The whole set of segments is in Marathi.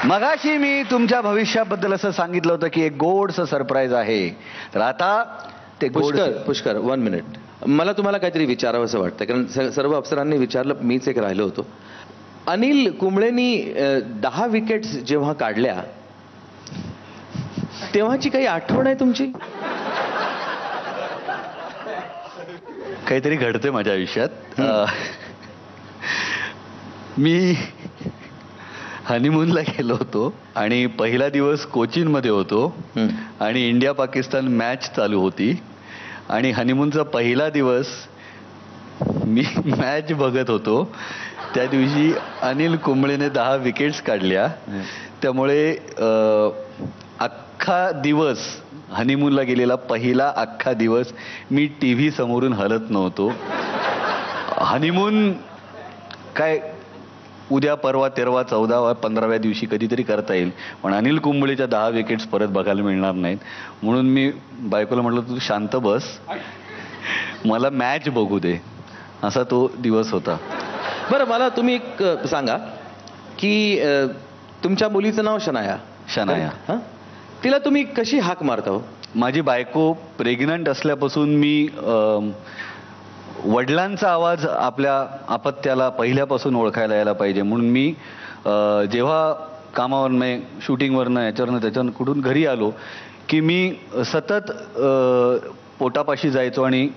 मगाशी मी तुमच्या भविष्याबद्दल असं सांगितलं होतं की एक गोडसं सरप्राईज आहे. तर आता ते पुष्कर 1 मिनिट. मला तुम्हाला काहीतरी विचारावं असं वाटतं, कारण सर्व अफसरांनी विचारलं, मीच एक राहिलो होतो. अनिल कुंबळेंनी 10 विकेट्स जेव्हा काढल्या तेव्हाची काही आठवण आहे तुमची? काहीतरी घडते माझ्या आयुष्यात. मी हनीमूनला गेलो होतो आणि पहिला दिवस कोचीन मध्ये होतो आणि इंडिया पाकिस्तान मॅच चालू होती आणि हनीमूनचा पहिला दिवस मी मॅच बघत होतो. त्या दिवशी अनिल कुंबळेने 10 विकेट्स काढल्या. त्यामुळे अख्खा दिवस, हनीमूनला गेलेला पहिला अख्खा दिवस मी टीव्ही समोरून हलत नव्हतो. हनीमून काय उद्या, परवा, 13वा, 14वा, 15व्या दिवशी कधीतरी करता येईल, पण अनिल कुंबळेच्या 10 विकेट्स परत बघायला मिळणार नाहीत. म्हणून मी बायकोला म्हटलं, तू शांत बस, मला मॅच बघू दे. असा तो दिवस होता. बरं, मला तुम्ही एक सांगा की तुमच्या मुलीचं नाव शनाया. शनाया. तिला तुम्ही कशी हाक मारता हो? माझी बायको प्रेग्नंट असल्यापासून मी वडिलांचा आवाज आपल्या अपत्याला पहिल्यापासून ओळखायला यायला पाहिजे म्हणून मी जेव्हा कामावरनं, शूटिंगवरनं, याच्यावरनं त्याच्यावरनं कुठून घरी आलो की मी सतत पोटापाशी जायचो आणि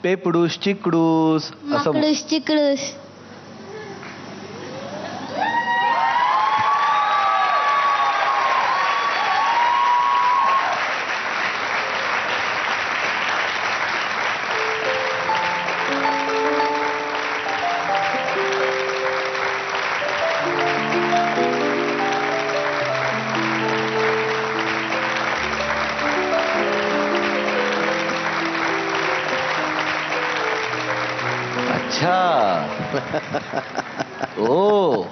पेपडूस चिकडूस असं. चिकडूस. ओ,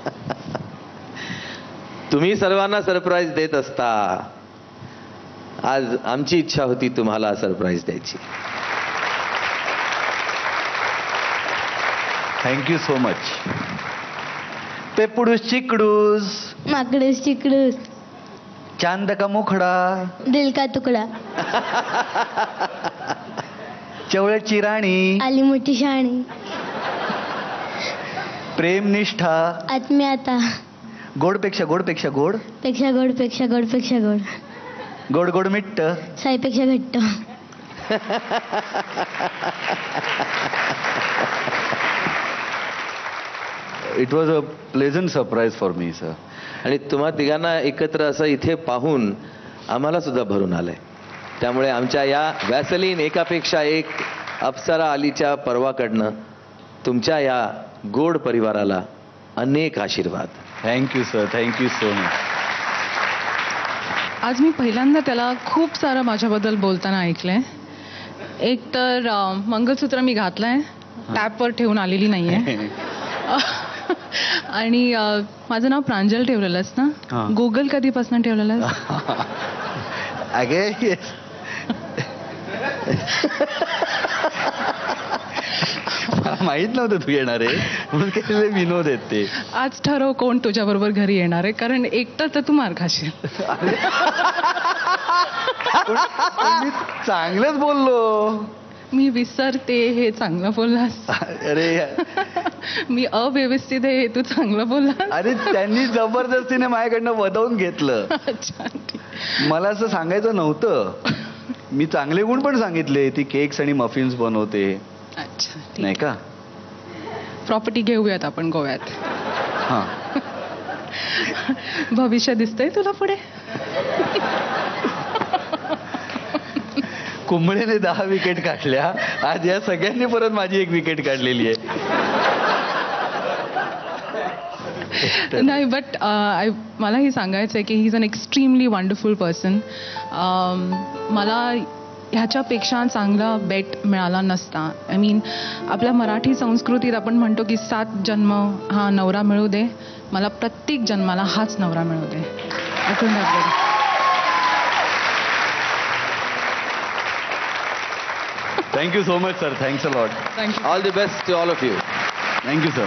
तुम्ही सर्वांना सरप्राईज देत असता. आज आमची इच्छा होती तुम्हाला सरप्राईज द्यायची. Thank you so much. पेपडूस चिकडूस, माकडूस चिकडूस, चांद का मुखडा, दिल का तुकडा, चवळ्याची राणी, आली मोठी शाणी, प्रेम निष्ठा, आत्म्याता, गोडपेक्षा गोडपेक्षा गोड, पेक्षा गोड, पेक्षा गोड, पेक्षा गोड, गोड गोड मिट्ट, साईपेक्षा घट्ट. It was a pleasant surprise for me sir. आणि तुम्हा तिघांना एकत्र असं इथे पाहून आम्हाला सुद्धा भरून आलंय. त्यामुळे आमच्या या वॅसलीन एकापेक्षा एक अप्सरा अलीच्या पर्वाकडनं तुमच्या या गोड परिवाराला अनेक आशीर्वाद. Thank you sir, thank you so much. आज मी पहिल्यांदा त्याला खूप सारं माझ्याबद्दल बोलताना ऐकलंय. एक तर मंगळसूत्र मी घातलंय, टॅपवर ठेवून आलेली नाहीये. आणि माझं नाव प्रांजल ठेवलेलंस ना, गुगल कधीपासून ठेवलेलंस? अगे माहित नव्हतं तू येणार आहे म्हणून काही विनोद आहेत ते. आज ठरव कोण तुझ्या बरोबर घरी येणार आहे, कारण एकटा तर तू मार खाशील. मी चांगलंच बोललो. मी विसरते हे चांगलं बोललास. अरे मी अव्यवस्थित आहे हे तू चांगलं बोललास. अरे त्यांनी जबरदस्तीने माझ्याकडनं वदवून घेतलं. अच्छा, मला असं सांगायचं नव्हतं. मी चांगले गुण पण सांगितले. ती केक्स आणि मफिन्स बनवते. अच्छा, नाही का? प्रॉपर्टी घेऊयात आपण गोव्यात. हा, भविष्य दिसतंय तुला पुढे? कुंबळेने 10 विकेट काढल्या. आज या सगळ्यांनी परत माझी 1 विकेट काढलेली आहे. नाही, बट मला हे सांगायचं आहे की he is an extremely wonderful person. मला ह्याच्यापेक्षा चांगला बेट मिळाला नसता. आय मीन, आपल्या मराठी संस्कृतीत आपण म्हणतो की 7 जन्म हा नवरा मिळू दे. मला प्रत्येक जन्माला हाच नवरा मिळू दे. Thank you so much sir. Thanks a lot. Thank you. All the best to all of you. Thank you sir.